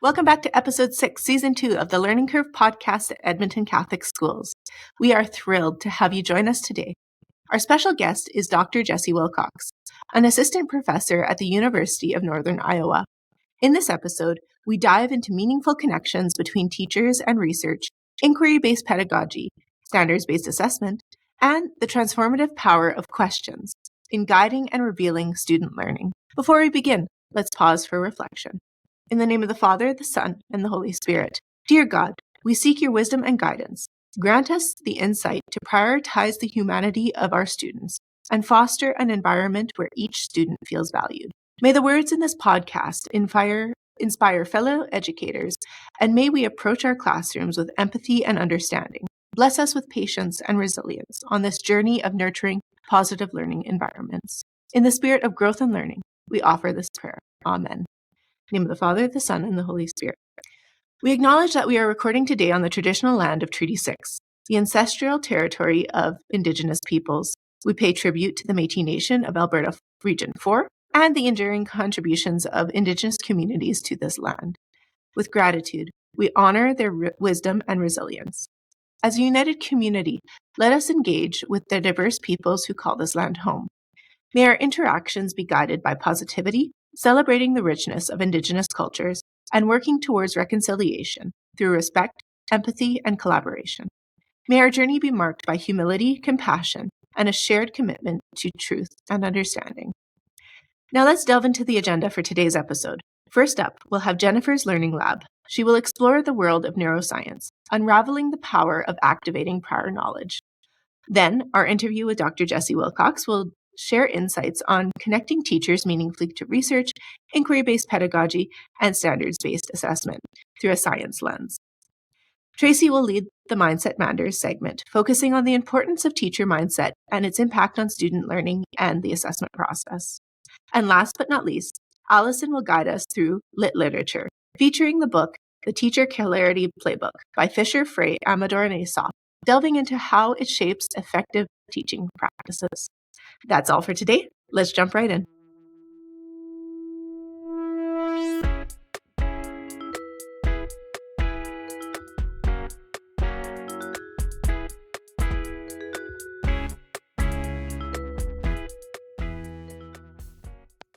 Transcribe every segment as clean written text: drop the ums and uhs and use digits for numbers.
Welcome back to Episode 6, Season 2 of the Learning Curve podcast at Edmonton Catholic Schools. We are thrilled to have you join us today. Our special guest is Dr. Jessie Wilcox, an assistant professor at the University of Northern Iowa. In this episode, we dive into meaningful connections between teachers and research, inquiry-based pedagogy, standards-based assessment, and the transformative power of questions in guiding and revealing student learning. Before we begin, let's pause for reflection. In the name of the Father, the Son, and the Holy Spirit. Dear God, we seek your wisdom and guidance. Grant us the insight to prioritize the humanity of our students and foster an environment where each student feels valued. May the words in this podcast inspire fellow educators, and may we approach our classrooms with empathy and understanding. Bless us with patience and resilience on this journey of nurturing positive learning environments. In the spirit of growth and learning, we offer this prayer. Amen. In the name of the Father, the Son, and the Holy Spirit. We acknowledge that we are recording today on the traditional land of Treaty 6, the ancestral territory of Indigenous peoples. We pay tribute to the Métis Nation of Alberta Region 4 and the enduring contributions of Indigenous communities to this land. With gratitude, we honor their wisdom and resilience. As a united community, let us engage with the diverse peoples who call this land home. May our interactions be guided by positivity, celebrating the richness of Indigenous cultures, and working towards reconciliation through respect, empathy, and collaboration. May our journey be marked by humility, compassion, and a shared commitment to truth and understanding. Now let's delve into the agenda for today's episode. First up, we'll have Jennifer's Learning Lab. She will explore the world of neuroscience, unraveling the power of activating prior knowledge. Then, our interview with Dr. Jessie Wilcox will share insights on connecting teachers meaningfully to research, inquiry-based pedagogy, and standards-based assessment through a science lens. Tracy will lead the Mindset Matters segment, focusing on the importance of teacher mindset and its impact on student learning and the assessment process. And last but not least, Allison will guide us through lit literature, featuring the book The Teacher Clarity Playbook by Fisher, Frey, Amador, and Aesop, delving into how it shapes effective teaching practices. That's all for today. Let's jump right in.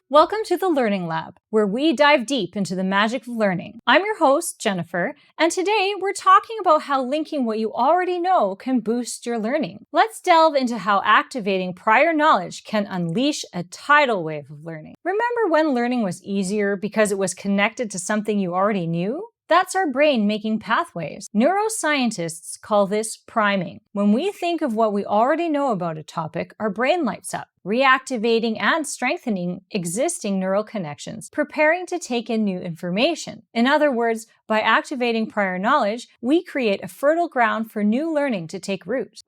Welcome to the Learning Lab, where we dive deep into the magic of learning. I'm your host, Jennifer, and today we're talking about how linking what you already know can boost your learning. Let's delve into how activating prior knowledge can unleash a tidal wave of learning. Remember when learning was easier because it was connected to something you already knew? That's our brain making pathways. Neuroscientists call this priming. When we think of what we already know about a topic, our brain lights up, reactivating and strengthening existing neural connections, preparing to take in new information. In other words, by activating prior knowledge, we create a fertile ground for new learning to take root.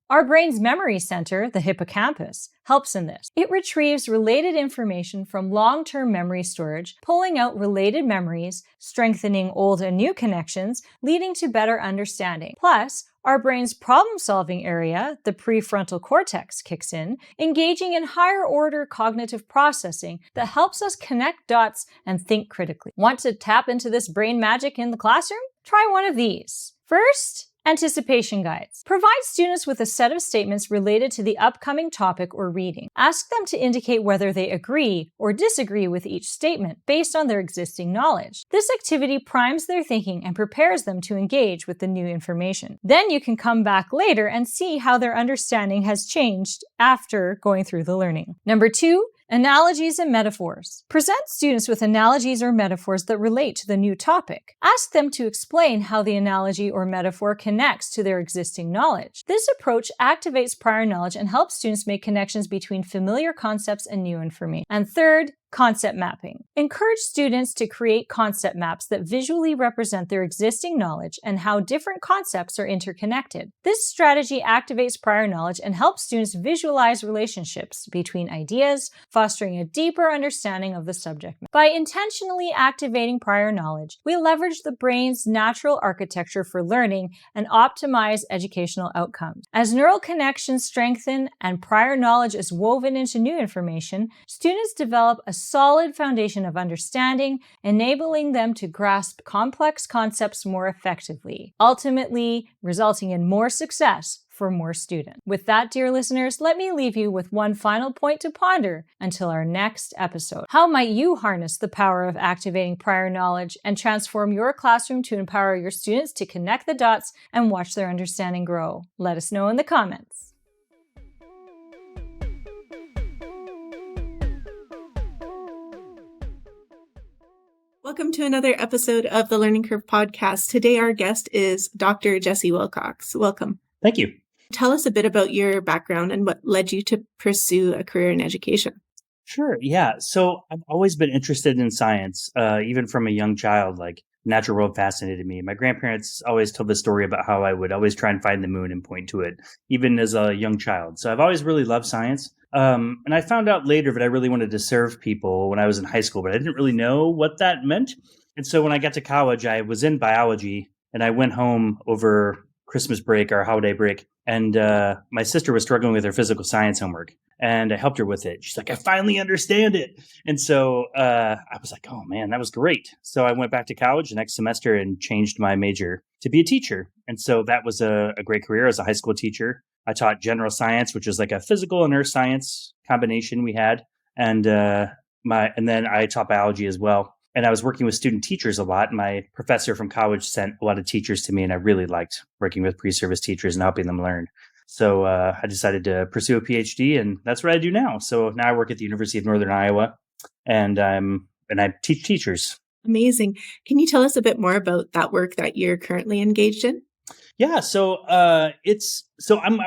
Our brain's memory center, the hippocampus, helps in this. It retrieves related information from long-term memory storage, pulling out related memories, strengthening old and new connections, leading to better understanding. Plus, our brain's problem-solving area, the prefrontal cortex, kicks in, engaging in higher-order cognitive processing that helps us connect dots and think critically. Want to tap into this brain magic in the classroom? Try one of these. First, anticipation guides. Provide students with a set of statements related to the upcoming topic or reading. Ask them to indicate whether they agree or disagree with each statement based on their existing knowledge. This activity primes their thinking and prepares them to engage with the new information. Then you can come back later and see how their understanding has changed after going through the learning. Number 2, analogies and metaphors. Present students with analogies or metaphors that relate to the new topic. Ask them to explain how the analogy or metaphor connects to their existing knowledge. This approach activates prior knowledge and helps students make connections between familiar concepts and new information. And third, concept mapping. Encourage students to create concept maps that visually represent their existing knowledge and how different concepts are interconnected. This strategy activates prior knowledge and helps students visualize relationships between ideas, fostering a deeper understanding of the subject matter. By intentionally activating prior knowledge, we leverage the brain's natural architecture for learning and optimize educational outcomes. As neural connections strengthen and prior knowledge is woven into new information, students develop a solid foundation of understanding, enabling them to grasp complex concepts more effectively, ultimately resulting in more success for more students. With that, dear listeners, let me leave you with one final point to ponder until our next episode. How might you harness the power of activating prior knowledge and transform your classroom to empower your students to connect the dots and watch their understanding grow? Let us know in the comments. Welcome to another episode of the Learning Curve podcast. Today, our guest is Dr. Jesse Wilcox. Welcome. Thank you. Tell us a bit about your background and what led you to pursue a career in education. Sure. Yeah. So I've always been interested in science, even from a young child. Like natural world fascinated me. My grandparents always told the story about how I would always try and find the moon and point to it, even as a young child. So I've always really loved science. And I found out later that I really wanted to serve people when I was in high school, but I didn't really know what that meant. And so when I got to college, I was in biology, and I went home over Christmas break or holiday break. And my sister was struggling with her physical science homework, and I helped her with it. She's like, I finally understand it. And so I was like, oh, man, that was great. So I went back to college the next semester and changed my major to be a teacher. And so that was a great career as a high school teacher. I taught general science, which is like a physical and earth science combination we had. And then I taught biology as well. And I was working with student teachers a lot. My professor from college sent a lot of teachers to me, and I really liked working with pre-service teachers and helping them learn. So I decided to pursue a PhD, and that's what I do now. So now I work at the University of Northern Iowa, and I teach teachers. Amazing. Can you tell us a bit more about that work that you're currently engaged in? Yeah. So I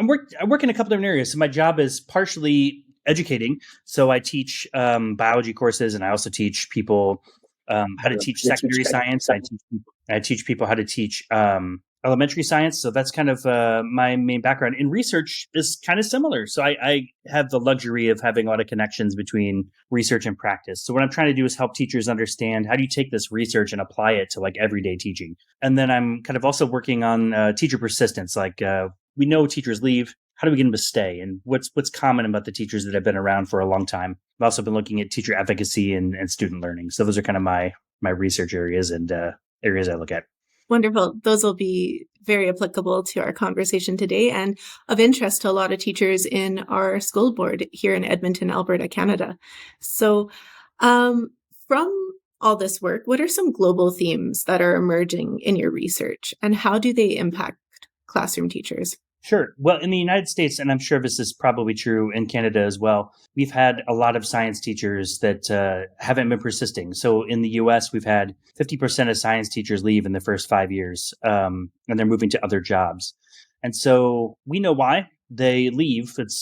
work in a couple different areas. So my job is partially educating. So I teach biology courses, and I also teach people how to teach secondary science. I teach people how to teach elementary science. So that's kind of my main background. In research is kind of similar. So I have the luxury of having a lot of connections between research and practice. So what I'm trying to do is help teachers understand how do you take this research and apply it to like everyday teaching. And then I'm kind of also working on teacher persistence. Like we know teachers leave. How do we get them to stay? And what's common about the teachers that have been around for a long time? I've also been looking at teacher efficacy and student learning. So those are kind of my research areas and areas I look at. Wonderful. Those will be very applicable to our conversation today and of interest to a lot of teachers in our school board here in Edmonton, Alberta, Canada. So from all this work, what are some global themes that are emerging in your research, and how do they impact classroom teachers? Sure. Well, in the United States, and I'm sure this is probably true in Canada as well, we've had a lot of science teachers that haven't been persisting. So in the US, we've had 50% of science teachers leave in the first 5 years, and they're moving to other jobs. And so we know why they leave. It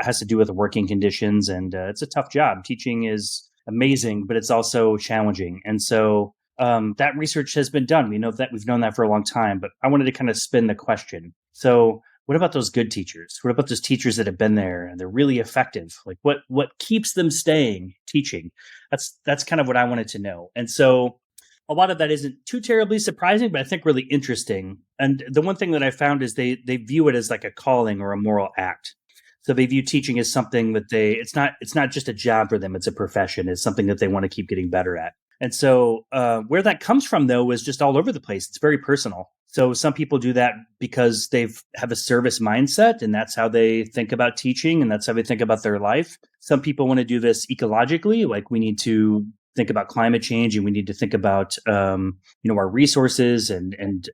has to do with working conditions, and it's a tough job. Teaching is amazing, but it's also challenging. And so that research has been done. We know that we've known that for a long time, but I wanted to kind of spin the question. So what about those good teachers? What about those teachers that have been there and they're really effective? Like what keeps them staying teaching? That's kind of what I wanted to know. And so a lot of that isn't too terribly surprising, but I think really interesting. And the one thing that I found is they view it as like a calling or a moral act. So they view teaching as something that it's not just a job for them. It's a profession. It's something that they want to keep getting better at. And so where that comes from, though, is just all over the place. It's very personal. So some people do that because they have a service mindset, and that's how they think about teaching, and that's how they think about their life. Some people want to do this ecologically, like we need to think about climate change, and we need to think about our resources and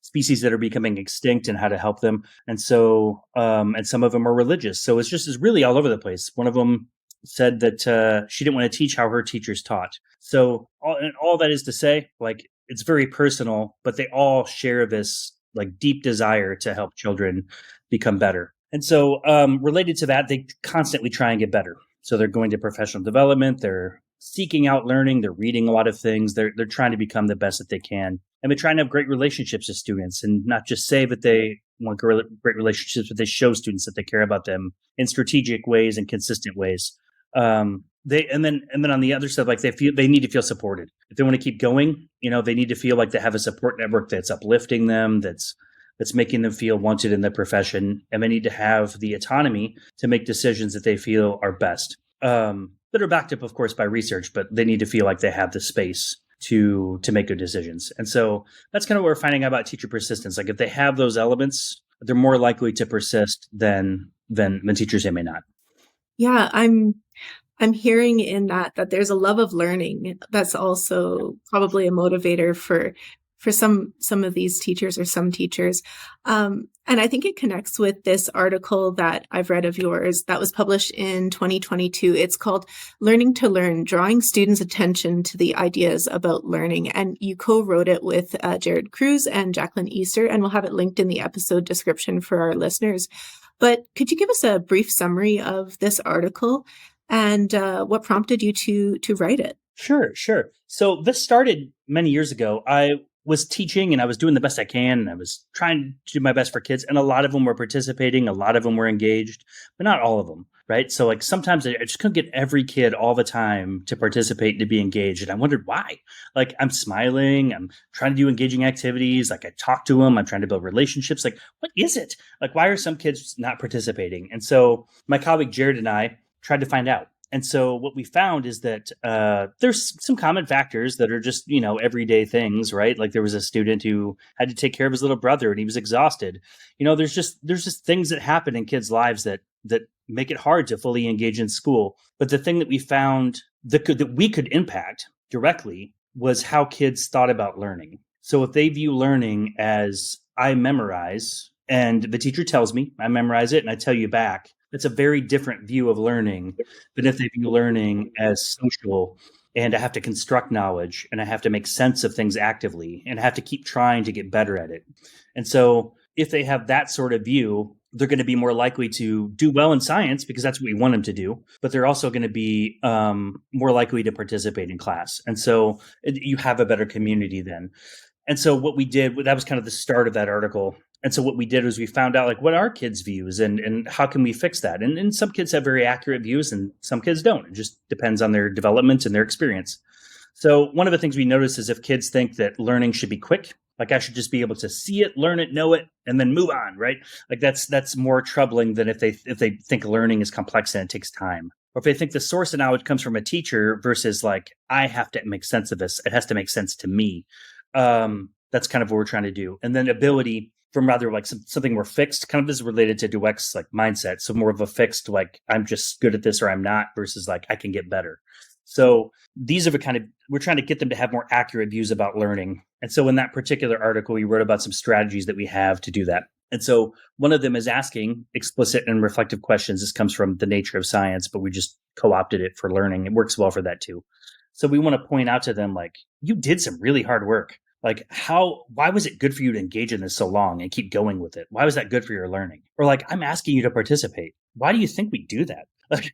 species that are becoming extinct and how to help them. And so and some of them are religious. So it's really all over the place. One of them said that she didn't want to teach how her teachers taught. So all that is to say, like, it's very personal, but they all share this like deep desire to help children become better. And so related to that, they constantly try and get better. So they're going to professional development, they're seeking out learning, they're reading a lot of things, they're trying to become the best that they can. And they're trying to have great relationships with students, and not just say that they want great relationships, but they show students that they care about them in strategic ways and consistent ways. And then on the other side, like they need to feel supported. If they want to keep going, they need to feel like they have a support network that's uplifting them, that's making them feel wanted in the profession, and they need to have the autonomy to make decisions that they feel are best. that are backed up, of course, by research, but they need to feel like they have the space to make good decisions. And so that's kind of what we're finding out about teacher persistence. Like if they have those elements, they're more likely to persist than teachers who may not. Yeah, I'm hearing in that there's a love of learning that's also probably a motivator for some of these teachers or some teachers. And I think it connects with this article that I've read of yours that was published in 2022. It's called Learning to Learn, Drawing Students' Attention to the Ideas About Learning. And you co-wrote it with Jared Cruz and Jacqueline Easter, and we'll have it linked in the episode description for our listeners. But could you give us a brief summary of this article and what prompted you to write it? Sure. So this started many years ago. I was teaching and I was doing the best I can. And I was trying to do my best for kids. And a lot of them were participating. A lot of them were engaged, but not all of them. Right. So like sometimes I just couldn't get every kid all the time to participate and to be engaged. And I wondered why. Like I'm smiling, I'm trying to do engaging activities. Like I talk to them, I'm trying to build relationships. Like what is it? Like why are some kids not participating? And so my colleague Jared and I tried to find out. And so what we found is that there's some common factors that are just, everyday things, right? Like there was a student who had to take care of his little brother and he was exhausted. There's just things that happen in kids' lives that make it hard to fully engage in school. But the thing that we found that we could impact directly was how kids thought about learning. So if they view learning as I memorize and the teacher tells me, I memorize it and I tell you back, it's a very different view of learning than if they view learning as social and I have to construct knowledge and I have to make sense of things actively and I have to keep trying to get better at it. And so if they have that sort of view, they're going to be more likely to do well in science because that's what we want them to do, but they're also going to be more likely to participate in class. And so you have a better community then. And so what we did, that was kind of the start of that article. And so what we did was we found out like what are kids' views and how can we fix that? And some kids have very accurate views and some kids don't. It just depends on their development and their experience. So one of the things we notice is if kids think that learning should be quick, like I should just be able to see it, learn it, know it, and then move on, right? Like that's more troubling than if they think learning is complex and it takes time. Or if they think the source of knowledge comes from a teacher versus like, I have to make sense of this. It has to make sense to me. That's kind of what we're trying to do. And then ability from rather like something more fixed kind of is related to Dweck's like mindset. So more of a fixed, like I'm just good at this or I'm not versus like I can get better. So these are the kind of, we're trying to get them to have more accurate views about learning. And so in that particular article, we wrote about some strategies that we have to do that. And so one of them is asking explicit and reflective questions. This comes from the nature of science, but we just co-opted it for learning. It works well for that too. So we want to point out to them, like, you did some really hard work. Like why was it good for you to engage in this so long and keep going with it? Why was that good for your learning? Or like, I'm asking you to participate. Why do you think we do that? Like,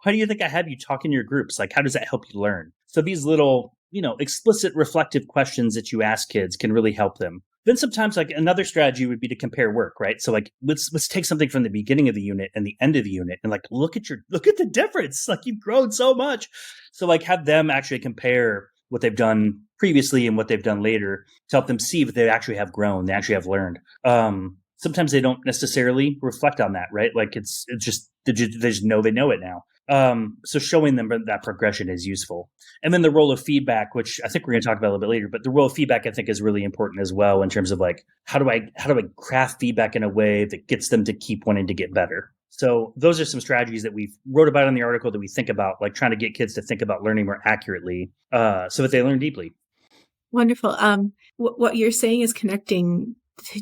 why do you think I have you talk in your groups? Like, how does that help you learn? So these little, explicit reflective questions that you ask kids can really help them. Then sometimes like another strategy would be to compare work, right? So like, let's take something from the beginning of the unit and the end of the unit and like, look at the difference. Like you've grown so much. So like have them actually compare what they've done previously and what they've done later to help them see that they actually have grown, they actually have learned. Sometimes they don't necessarily reflect on that, right? Like it's just, they just know they know it now. So showing them that progression is useful. And then the role of feedback, which I think we're going to talk about a little bit later, but the role of feedback I think is really important as well in terms of like, how do I craft feedback in a way that gets them to keep wanting to get better? So those are some strategies that we wrote about in the article that we think about, like trying to get kids to think about learning more accurately so that they learn deeply. Wonderful. What you're saying is connecting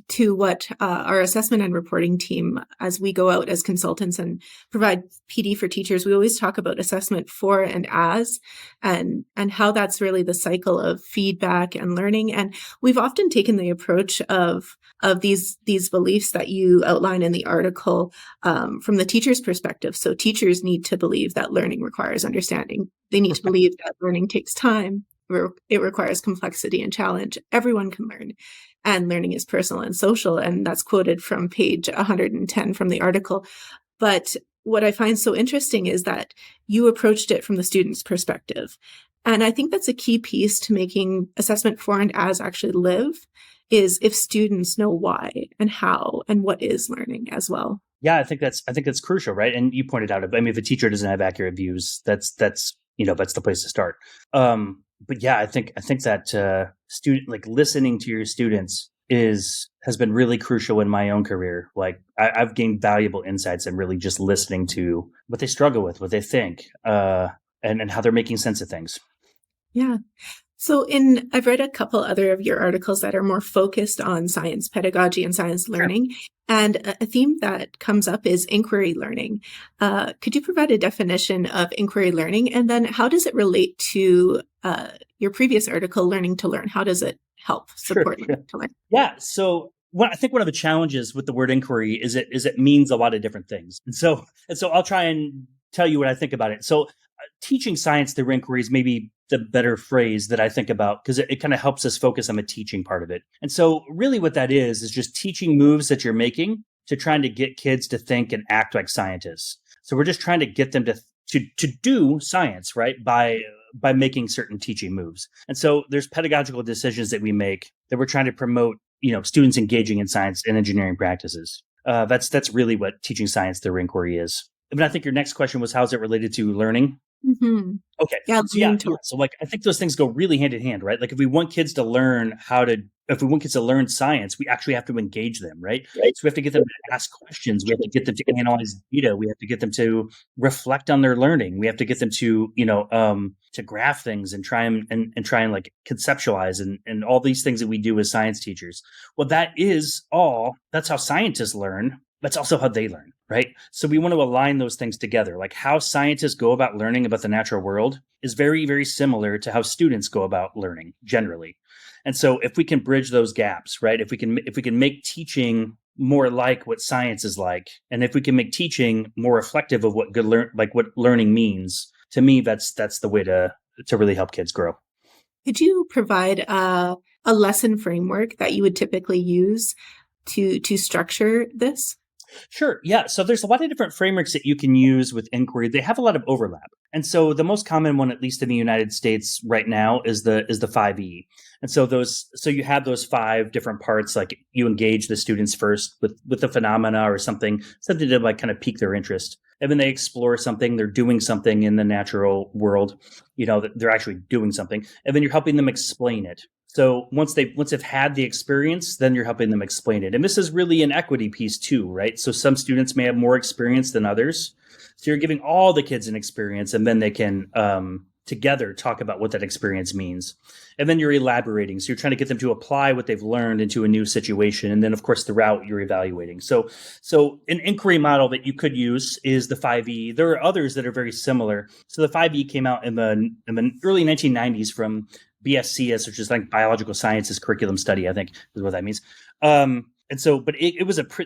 to what our assessment and reporting team, as we go out as consultants and provide PD for teachers, we always talk about assessment for and as, and how that's really the cycle of feedback and learning. And we've often taken the approach of these beliefs that you outline in the article from the teacher's perspective. So teachers need to believe that learning requires understanding. They need to believe that learning takes time. It requires complexity and challenge. Everyone can learn. And learning is personal and social. And that's quoted from page 110 from the article. But what I find so interesting is that you approached it from the student's perspective. And I think that's a key piece to making assessment for and as actually live, is if students know why and how and what is learning as well. Yeah, I think that's crucial, right? And you pointed out, I mean, if a teacher doesn't have accurate views, that's that's the place to start. But yeah, I think that student like listening to your students has been really crucial in my own career. Like I've gained valuable insights and really just listening to what they struggle with, what they think, and how they're making sense of things. Yeah. So I've read a couple other of your articles that are more focused on science pedagogy and science Sure. learning. And a theme that comes up is inquiry learning. Could you provide a definition of inquiry learning? And then how does it relate to your previous article, Learning to Learn? How does it help support Sure. learning to learn? Yeah. So I think one of the challenges with the word inquiry is it means a lot of different things. And so I'll try and tell you what I think about it. So teaching science through inquiry is maybe the better phrase that I think about because it kind of helps us focus on the teaching part of it. And so really what that is just teaching moves that you're making to trying to get kids to think and act like scientists. So we're just trying to get them to do science, right? By making certain teaching moves. And so there's pedagogical decisions that we make that we're trying to promote, students engaging in science and engineering practices. That's really what teaching science through inquiry is. I mean, I think your next question was, how's it related to learning? Mm-hmm. Okay. Yeah, So like, I think those things go really hand in hand, right? Like if we want kids to learn science, we actually have to engage them, right? So we have to get them to ask questions. We have to get them to analyze data. We have to get them to reflect on their learning. We have to get them to, to graph things and try and like conceptualize and all these things that we do as science teachers. Well, that's how scientists learn. That's also how they learn, right? So we want to align those things together. Like how scientists go about learning about the natural world is very, very similar to how students go about learning generally. And so if we can bridge those gaps, right? If we can make teaching more like what science is like, and if we can make teaching more reflective of what what learning means, to me, that's the way to really help kids grow. Could you provide a lesson framework that you would typically use to structure this? Sure. Yeah. So there's a lot of different frameworks that you can use with inquiry. They have a lot of overlap. And so the most common one, at least in the United States right now, is the 5E. And so you have those 5 different parts, like you engage the students first with the phenomena or something to like kind of pique their interest. And then they explore something, they're doing something in the natural world, that they're actually doing something. And then you're helping them explain it. So once they've had the experience, then you're helping them explain it. And this is really an equity piece too, right? So some students may have more experience than others. So you're giving all the kids an experience, and then they can together talk about what that experience means. And then you're elaborating. So you're trying to get them to apply what they've learned into a new situation. And then of course throughout you're evaluating. So an inquiry model that you could use is the 5E. There are others that are very similar. So the 5E came out in the early 1990s from BSCS, which is like biological sciences curriculum study, I think is what that means. And so, but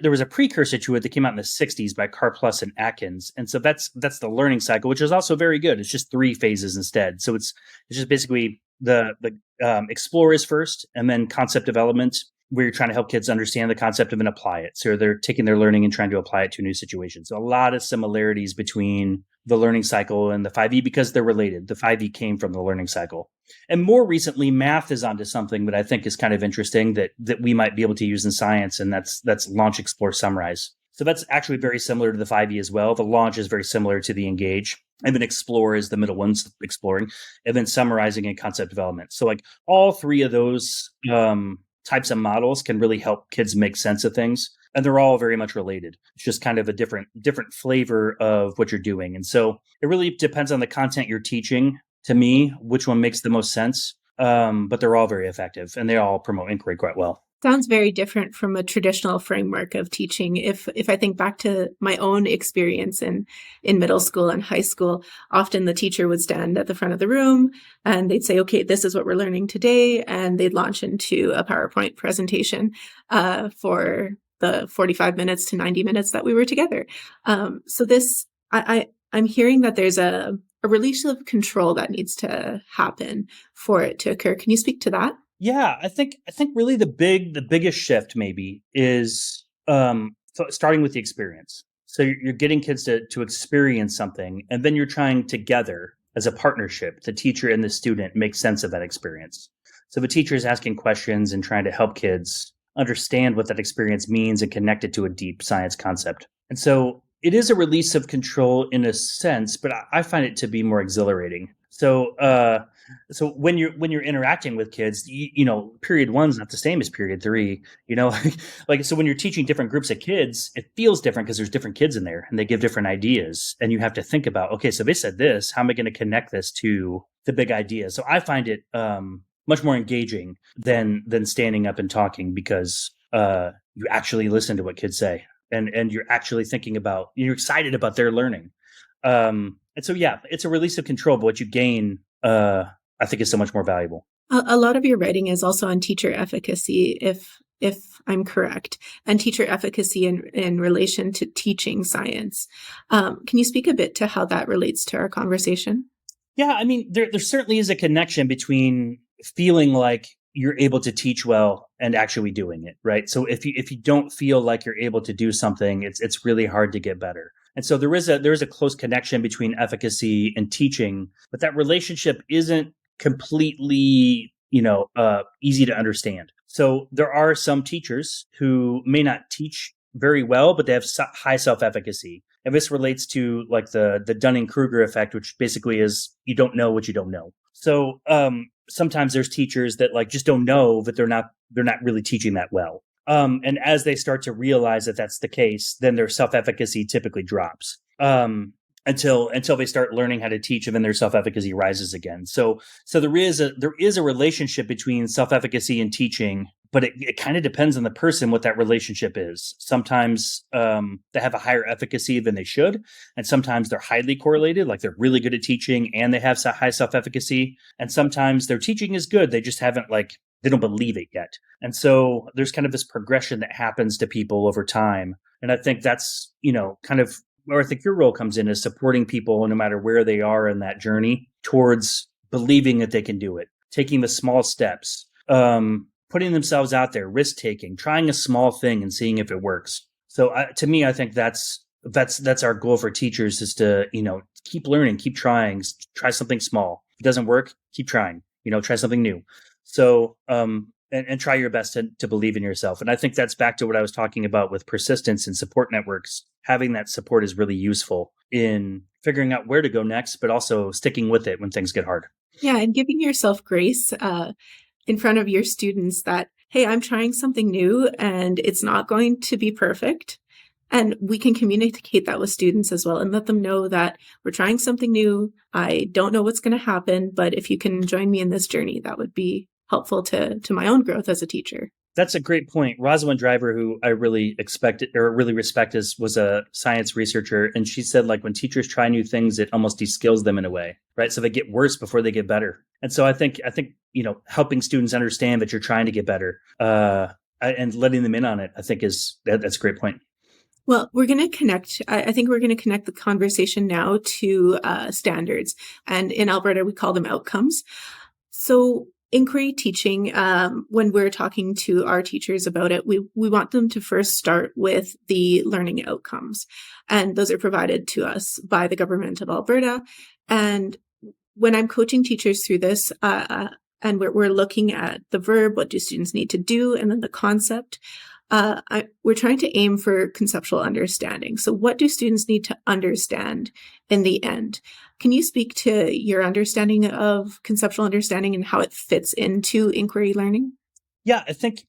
there was a precursor to it that came out in the 60s by Carplus and Atkins. And so that's the learning cycle, which is also very good. It's just 3 phases instead. So it's just basically the explorers first, and then concept development, where you're trying to help kids understand the concept of and apply it. So they're taking their learning and trying to apply it to a new situation. So a lot of similarities between the learning cycle and the 5E because they're related. The 5E came from the learning cycle. And more recently, math is onto something that I think is kind of interesting that we might be able to use in science, and that's launch, explore, summarize. So that's actually very similar to the 5E as well. The launch is very similar to the engage. And then explore is the middle ones, exploring, and then summarizing and concept development. So like all 3 of those types of models can really help kids make sense of things. And they're all very much related. It's just kind of a different flavor of what you're doing. And so it really depends on the content you're teaching, to me, which one makes the most sense. But they're all very effective, and they all promote inquiry quite well. Sounds very different from a traditional framework of teaching. If I think back to my own experience in middle school and high school, often the teacher would stand at the front of the room and they'd say, okay, this is what we're learning today. And they'd launch into a PowerPoint presentation for the 45 minutes to 90 minutes that we were together. So this, I'm hearing that there's a release of control that needs to happen for it to occur. Can you speak to that? Yeah, I think really the biggest shift maybe is starting with the experience. So you're getting kids to experience something, and then you're trying together as a partnership, the teacher and the student, make sense of that experience. So the teacher is asking questions and trying to help kids understand what that experience means and connect it to a deep science concept. And so it is a release of control in a sense, but I find it to be more exhilarating. So when you're interacting with kids, period one's not the same as period three. Like so when you're teaching different groups of kids, it feels different because there's different kids in there and they give different ideas, and you have to think about, okay, so they said this, how am I going to connect this to the big idea? So I find it much more engaging than standing up and talking, because you actually listen to what kids say, and you're actually you're excited about their learning. And so, yeah, it's a release of control, but what you gain, I think, is so much more valuable. A lot of your writing is also on teacher efficacy, if I'm correct, and teacher efficacy in relation to teaching science. Can you speak a bit to how that relates to our conversation? Yeah, I mean, there certainly is a connection between feeling like you're able to teach well and actually doing it, right? So if you don't feel like you're able to do something, it's really hard to get better. And so there is a close connection between efficacy and teaching, but that relationship isn't completely, easy to understand. So there are some teachers who may not teach very well, but they have high self-efficacy. And this relates to like the Dunning-Kruger effect, which basically is you don't know what you don't know. So sometimes there's teachers that like just don't know that they're not really teaching that well. And as they start to realize that that's the case, then their self-efficacy typically drops until they start learning how to teach, and then their self-efficacy rises again. So there is a relationship between self-efficacy and teaching, but it kind of depends on the person what that relationship is. Sometimes they have a higher efficacy than they should, and sometimes they're highly correlated, like they're really good at teaching and they have high self-efficacy, and sometimes their teaching is good, they just haven't they don't believe it yet. And so there's kind of this progression that happens to people over time. And I think that's, kind of where I think your role comes in, is supporting people no matter where they are in that journey towards believing that they can do it, taking the small steps, putting themselves out there, risk taking, trying a small thing and seeing if it works. So to me, I think that's our goal for teachers, is to, keep learning, keep trying, try something small. If it doesn't work, keep trying, try something new. So, and try your best to believe in yourself. And I think that's back to what I was talking about with persistence and support networks. Having that support is really useful in figuring out where to go next, but also sticking with it when things get hard. Yeah, and giving yourself grace in front of your students that, hey, I'm trying something new and it's not going to be perfect. And we can communicate that with students as well and let them know that we're trying something new. I don't know what's going to happen, but if you can join me in this journey, that would be helpful to my own growth as a teacher. That's a great point. Rosalind Driver, who I really respect, was a science researcher. And she said, when teachers try new things, it almost de-skills them in a way, right? So they get worse before they get better. And so I think, helping students understand that you're trying to get better and letting them in on it, I think that's a great point. Well, we're going to connect. I think we're going to connect the conversation now to standards. And in Alberta, we call them outcomes. So inquiry teaching, when we're talking to our teachers about it, we want them to first start with the learning outcomes. And those are provided to us by the government of Alberta. And when I'm coaching teachers through this, and we're looking at the verb, what do students need to do, and then the concept, we're trying to aim for conceptual understanding. So what do students need to understand in the end? Can you speak to your understanding of conceptual understanding and how it fits into inquiry learning? Yeah, I think,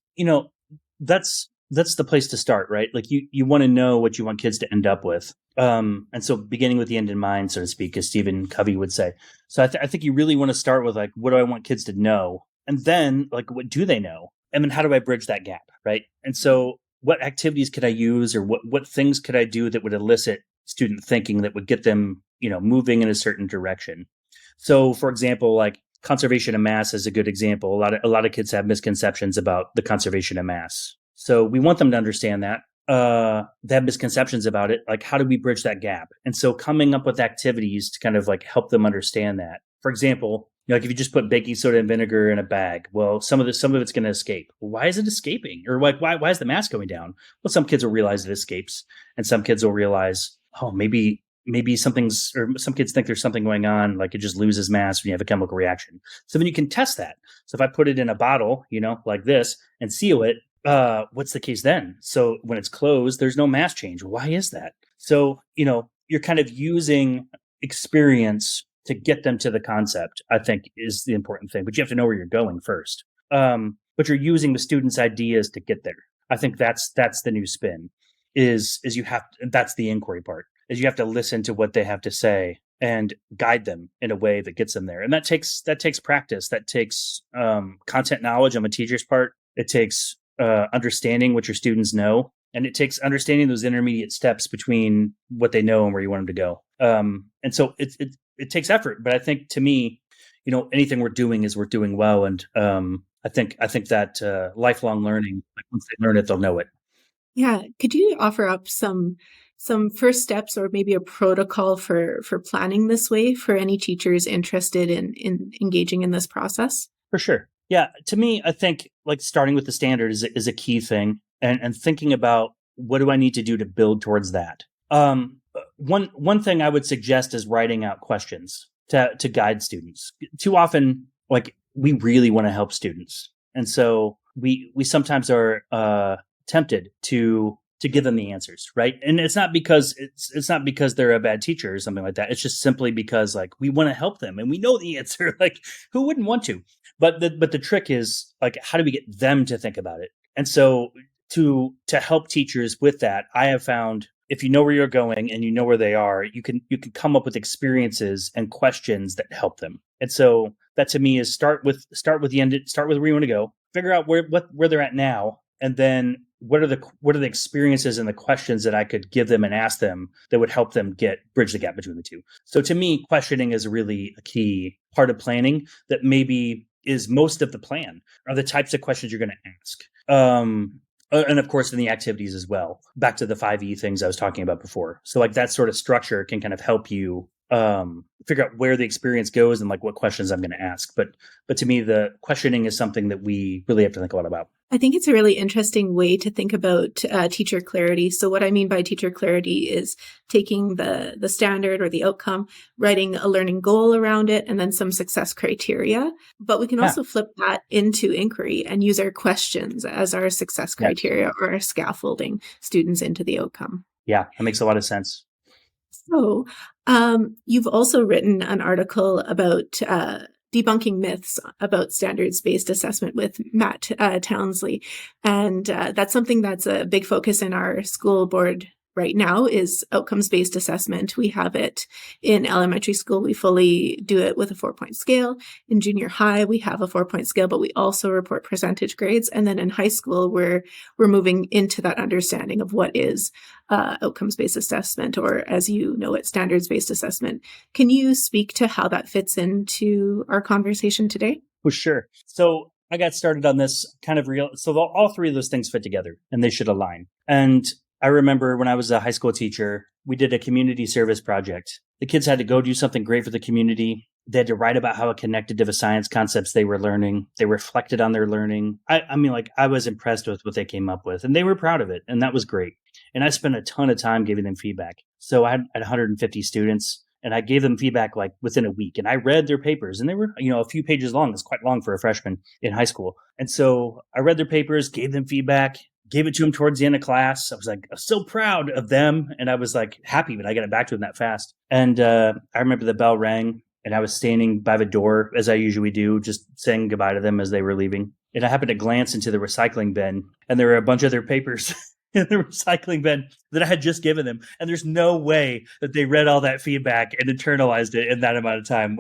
that's the place to start, right? Like you want to know what you want kids to end up with. And so beginning with the end in mind, so to speak, as Stephen Covey would say. So I think you really want to start with what do I want kids to know? And then what do they know? And then how do I bridge that gap, right? And so what activities could I use, or what things could I do that would elicit student thinking, that would get them, moving in a certain direction? So for example, conservation of mass is a good example. A lot of kids have misconceptions about the conservation of mass. So we want them to understand that. They have misconceptions about it. How do we bridge that gap? And so coming up with activities to kind of help them understand that. For example, if you just put baking soda and vinegar in a bag, well, some of it's going to escape. Well, why is it escaping? Or why is the mass going down? Well, some kids will realize it escapes, and some kids will realize, oh, maybe something's, or some kids think there's something going on, like it just loses mass when you have a chemical reaction. So then you can test that. So if I put it in a bottle, like this, and seal it, what's the case then? So when it's closed, there's no mass change. Why is that? So, you're kind of using experience to get them to the concept, I think is the important thing. But you have to know where you're going first. But you're using the students' ideas to get there. I think that's the new spin is you have, that's the inquiry part, is you have to listen to what they have to say and guide them in a way that gets them there. And that takes practice. That takes content knowledge on the teacher's part. It takes understanding what your students know. And it takes understanding those intermediate steps between what they know and where you want them to go. And so it takes effort. But I think, to me, anything we're doing is we're doing well. And I think that lifelong learning, like once they learn it, they'll know it. Yeah. Could you offer up some first steps or maybe a protocol for planning this way for any teachers interested in engaging in this process? For sure. Yeah. To me, I think like starting with the standard is a key thing, and thinking about what do I need to do to build towards that. One thing I would suggest is writing out questions to guide students. Too often, like, we really want to help students, and so we sometimes are tempted to give them the answers, right? And it's not because they're a bad teacher or something like that. It's just simply because, like, we want to help them and we know the answer. Like, who wouldn't want to? But the trick is, like, how do we get them to think about it? And so to help teachers with that, I have found, if you know where you're going and you know where they are, you can come up with experiences and questions that help them. And so that, to me, is start with the end, start with where you want to go, figure out where they're at now, and then what are the experiences and the questions that I could give them and ask them that would help them bridge the gap between the two. So to me, questioning is really a key part of planning that maybe is most of the plan, are the types of questions you're going to ask. And of course, in the activities as well, back to the 5E things I was talking about before. So like that sort of structure can kind of help you figure out where the experience goes and like what questions I'm going to ask. But to me, the questioning is something that we really have to think a lot about. I think it's a really interesting way to think about teacher clarity. So what I mean by teacher clarity is taking the standard or the outcome, writing a learning goal around it, and then some success criteria. But we can also flip that into inquiry and use our questions as our success criteria or our scaffolding students into the outcome. Yeah, that makes a lot of sense. So you've also written an article about debunking myths about standards-based assessment with Matt Townsley. And that's something that's a big focus in our school board right now, is outcomes-based assessment. We have it in elementary school. We fully do it with a 4-point scale. In junior high, we have a 4-point scale, but we also report percentage grades. And then in high school, we're moving into that understanding of what is outcomes-based assessment, or as you know it, standards-based assessment. Can you speak to how that fits into our conversation today? For sure. So I got started on this kind of so all three of those things fit together and they should align. And I remember when I was a high school teacher, we did a community service project. The kids had to go do something great for the community. They had to write about how it connected to the science concepts they were learning. They reflected on their learning. I mean, like, I was impressed with what they came up with, and they were proud of it. And that was great. And I spent a ton of time giving them feedback. So I had 150 students, and I gave them feedback like within a week. And I read their papers, and they were, a few pages long. It's quite long for a freshman in high school. And so I read their papers, gave them feedback, gave it to them towards the end of class. I was like, so proud of them. And I was like happy when I got it back to them that fast. And I remember the bell rang and I was standing by the door, as I usually do, just saying goodbye to them as they were leaving. And I happened to glance into the recycling bin, and there were a bunch of their papers in the recycling bin that I had just given them. And there's no way that they read all that feedback and internalized it in that amount of time.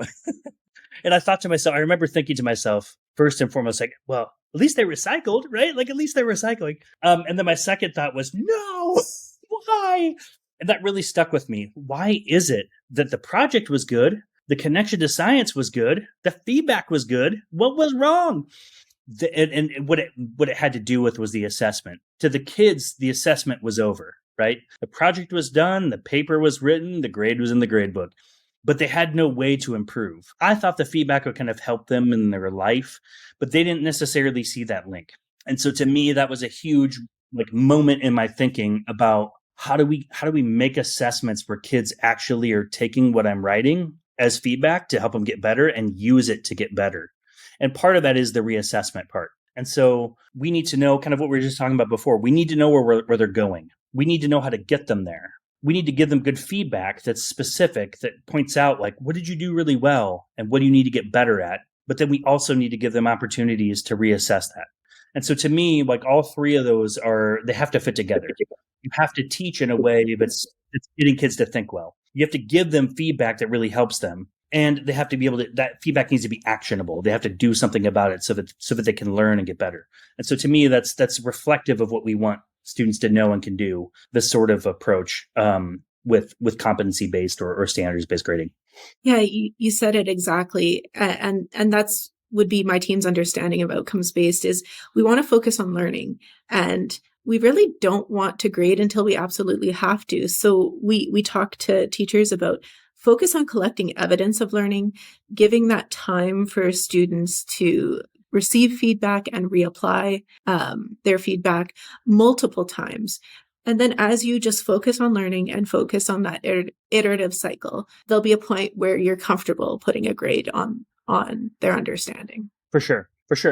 And I thought to myself, I remember thinking to myself, first and foremost, like, well, at least they recycled, right? Like, at least they're recycling. And then my second thought was, no, why? And that really stuck with me. Why is it that the project was good? The connection to science was good. The feedback was good. What was wrong? And what it had to do with was the assessment. To the kids, the assessment was over, right? The project was done. The paper was written. The grade was in the grade book. But they had no way to improve. I thought the feedback would kind of help them in their life, but they didn't necessarily see that link. And so to me, that was a huge moment in my thinking about how do we make assessments where kids actually are taking what I'm writing as feedback to help them get better and use it to get better. And part of that is the reassessment part. And so we need to know kind of what we were just talking about before. We need to know where they're going. We need to know how to get them there. We need to give them good feedback that's specific, that points out like, what did you do really well and what do you need to get better at? But then we also need to give them opportunities to reassess that. And so to me, like all three of those they have to fit together. You have to teach in a way that's getting kids to think well. You have to give them feedback that really helps them. And they have to be able to, that feedback needs to be actionable. They have to do something about it so that they can learn and get better. And so to me, that's reflective of what we want students to know and can do, this sort of approach with competency-based or standards-based grading. Yeah, you said it exactly. And that's would be my team's understanding of outcomes-based is we want to focus on learning, and we really don't want to grade until we absolutely have to. So we talk to teachers about focus on collecting evidence of learning, giving that time for students to receive feedback and reapply their feedback multiple times. And then as you just focus on learning and focus on that iterative cycle, there'll be a point where you're comfortable putting a grade on their understanding. For sure.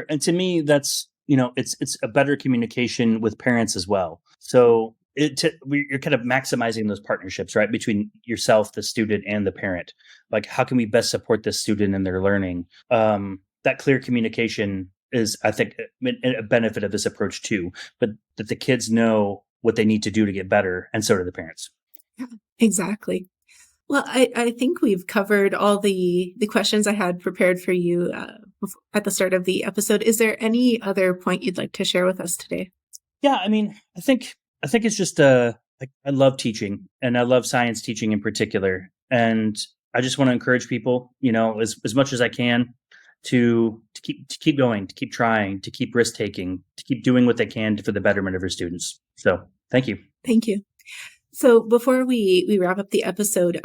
And to me, that's, it's a better communication with parents as well. So you're kind of maximizing those partnerships, right? Between yourself, the student, and the parent. Like, how can we best support this student in their learning? That clear communication is, I think, a benefit of this approach too, but that the kids know what they need to do to get better, and so do the parents. Yeah, exactly. Well, I think we've covered all the questions I had prepared for you at the start of the episode. Is there any other point you'd like to share with us today? Yeah, I mean, I think it's just I love teaching, and I love science teaching in particular, and I just want to encourage people, as much as I can, to keep going, to keep trying, to keep risk taking, to keep doing what they can for the betterment of our students. So, thank you. Thank you. So before we wrap up the episode,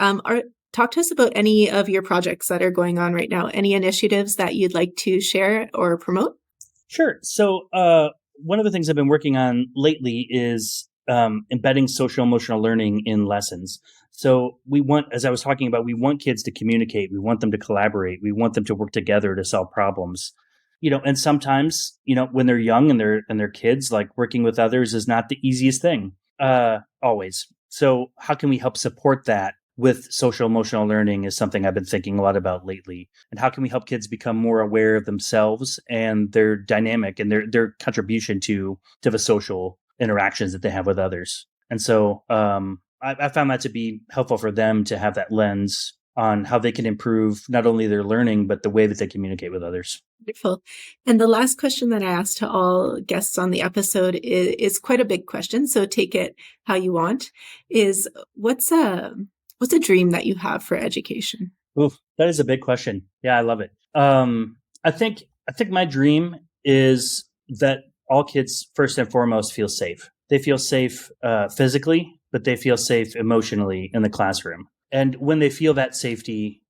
talk to us about any of your projects that are going on right now. Any initiatives that you'd like to share or promote? Sure. So one of the things I've been working on lately is embedding social emotional learning in lessons. So as I was talking about, we want kids to communicate. We want them to collaborate. We want them to work together to solve problems. And sometimes, when they're young and they're kids, like working with others is not the easiest thing. Always. So how can we help support that with social emotional learning is something I've been thinking a lot about lately. And how can we help kids become more aware of themselves and their dynamic and their contribution to the social interactions that they have with others. And so I found that to be helpful for them to have that lens on how they can improve not only their learning, but the way that they communicate with others. Wonderful. And the last question that I asked to all guests on the episode is quite a big question, so take it how you want, is what's a dream that you have for education? Oof, that is a big question. Yeah, I love it. I think my dream is that all kids, first and foremost, feel safe. They feel safe physically, but they feel safe emotionally in the classroom. And when they feel that safety,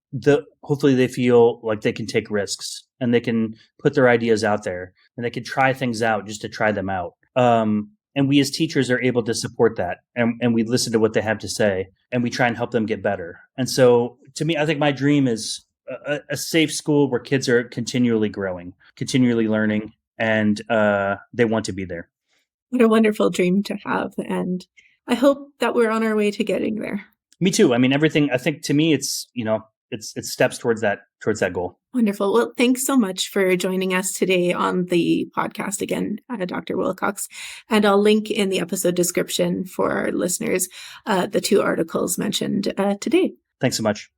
hopefully they feel like they can take risks and they can put their ideas out there and they can try things out just to try them out. And we as teachers are able to support that, and we listen to what they have to say, and we try and help them get better. And so to me, I think my dream is a safe school where kids are continually growing, continually learning, and they want to be there. What a wonderful dream to have. And I hope that we're on our way to getting there. Me too. I mean, everything, I think to me, it's steps towards that goal. Wonderful. Well, thanks so much for joining us today on the podcast again, Dr. Wilcox. And I'll link in the episode description for our listeners the 2 articles mentioned today. Thanks so much.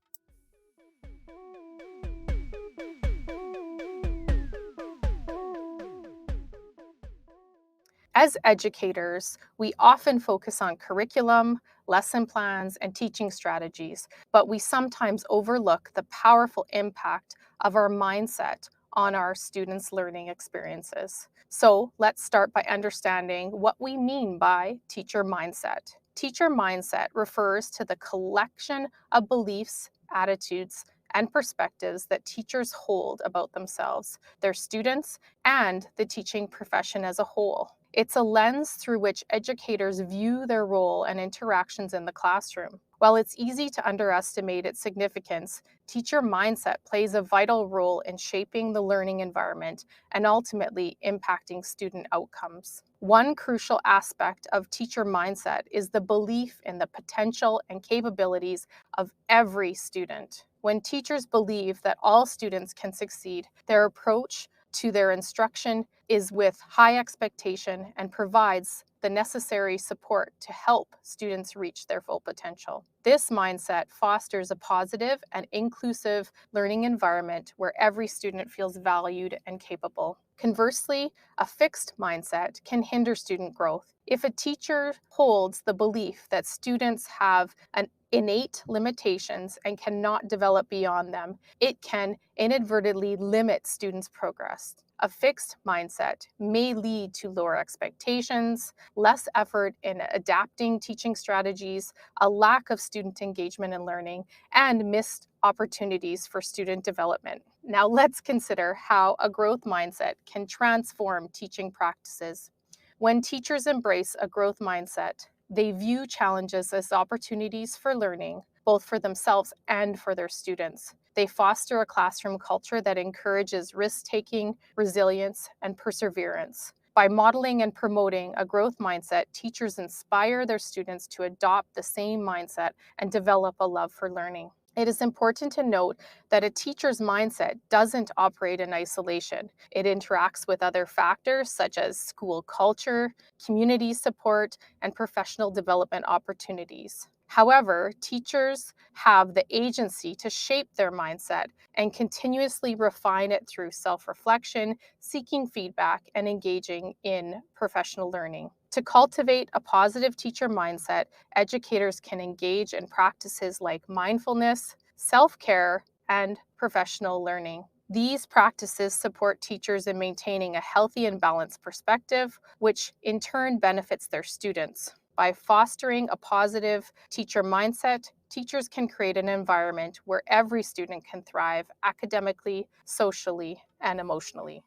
As educators, we often focus on curriculum, lesson plans, and teaching strategies, but we sometimes overlook the powerful impact of our mindset on our students' learning experiences. So let's start by understanding what we mean by teacher mindset. Teacher mindset refers to the collection of beliefs, attitudes, and perspectives that teachers hold about themselves, their students, and the teaching profession as a whole. It's a lens through which educators view their role and interactions in the classroom. While it's easy to underestimate its significance, teacher mindset plays a vital role in shaping the learning environment and ultimately impacting student outcomes. One crucial aspect of teacher mindset is the belief in the potential and capabilities of every student. When teachers believe that all students can succeed, their approach to their instruction is with high expectation and provides the necessary support to help students reach their full potential. This mindset fosters a positive and inclusive learning environment where every student feels valued and capable. Conversely, a fixed mindset can hinder student growth. If a teacher holds the belief that students have an innate limitations and cannot develop beyond them, it can inadvertently limit students' progress. A fixed mindset may lead to lower expectations, less effort in adapting teaching strategies, a lack of student engagement and learning, and missed opportunities for student development. Now let's consider how a growth mindset can transform teaching practices. When teachers embrace a growth mindset, they view challenges as opportunities for learning, both for themselves and for their students. They foster a classroom culture that encourages risk-taking, resilience, and perseverance. By modeling and promoting a growth mindset, teachers inspire their students to adopt the same mindset and develop a love for learning. It is important to note that a teacher's mindset doesn't operate in isolation. It interacts with other factors such as school culture, community support, and professional development opportunities. However, teachers have the agency to shape their mindset and continuously refine it through self-reflection, seeking feedback, and engaging in professional learning. To cultivate a positive teacher mindset, educators can engage in practices like mindfulness, self-care, and professional learning. These practices support teachers in maintaining a healthy and balanced perspective, which in turn benefits their students. By fostering a positive teacher mindset, teachers can create an environment where every student can thrive academically, socially, and emotionally.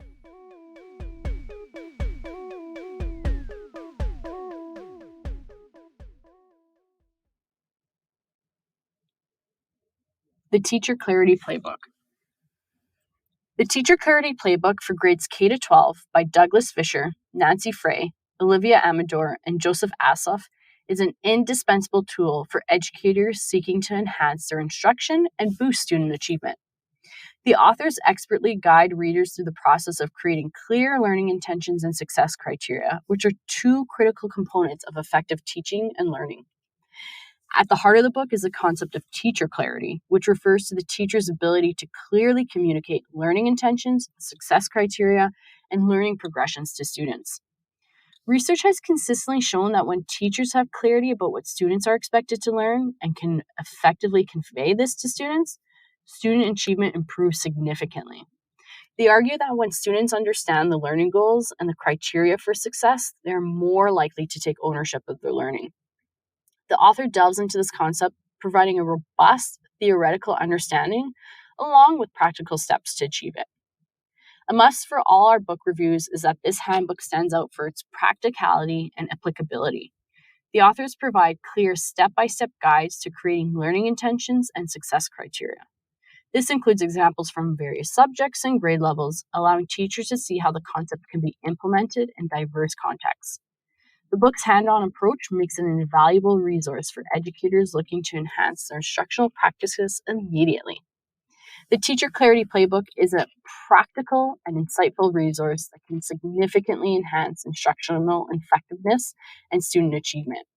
The Teacher Clarity Playbook. The Teacher Clarity Playbook for grades K to 12 by Douglas Fisher, Nancy Frey, Olivia Amador, and Joseph Assoff is an indispensable tool for educators seeking to enhance their instruction and boost student achievement. The authors expertly guide readers through the process of creating clear learning intentions and success criteria, which are two critical components of effective teaching and learning. At the heart of the book is the concept of teacher clarity, which refers to the teacher's ability to clearly communicate learning intentions, success criteria, and learning progressions to students. Research has consistently shown that when teachers have clarity about what students are expected to learn and can effectively convey this to students, student achievement improves significantly. They argue that when students understand the learning goals and the criteria for success, they're more likely to take ownership of their learning. The author delves into this concept, providing a robust theoretical understanding along with practical steps to achieve it. A must for all our book reviews is that this handbook stands out for its practicality and applicability. The authors provide clear step-by-step guides to creating learning intentions and success criteria. This includes examples from various subjects and grade levels, allowing teachers to see how the concept can be implemented in diverse contexts. The book's hand-on approach makes it an invaluable resource for educators looking to enhance their instructional practices immediately. The Teacher Clarity Playbook is a practical and insightful resource that can significantly enhance instructional effectiveness and student achievement.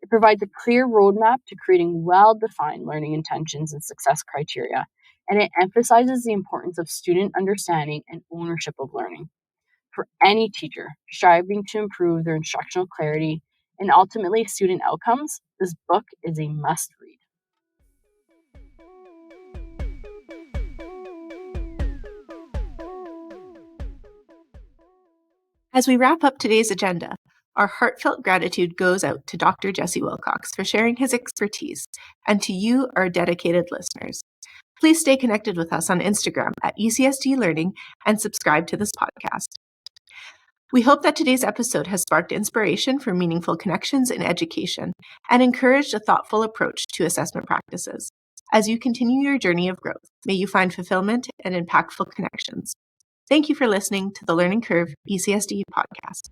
It provides a clear roadmap to creating well-defined learning intentions and success criteria, and it emphasizes the importance of student understanding and ownership of learning. For any teacher striving to improve their instructional clarity and ultimately student outcomes, this book is a must-read. As we wrap up today's agenda, our heartfelt gratitude goes out to Dr. Jesse Wilcox for sharing his expertise, and to you, our dedicated listeners. Please stay connected with us on Instagram at ECSD Learning and subscribe to this podcast. We hope that today's episode has sparked inspiration for meaningful connections in education and encouraged a thoughtful approach to assessment practices. As you continue your journey of growth, may you find fulfillment and impactful connections. Thank you for listening to the Learning Curve ECSD podcast.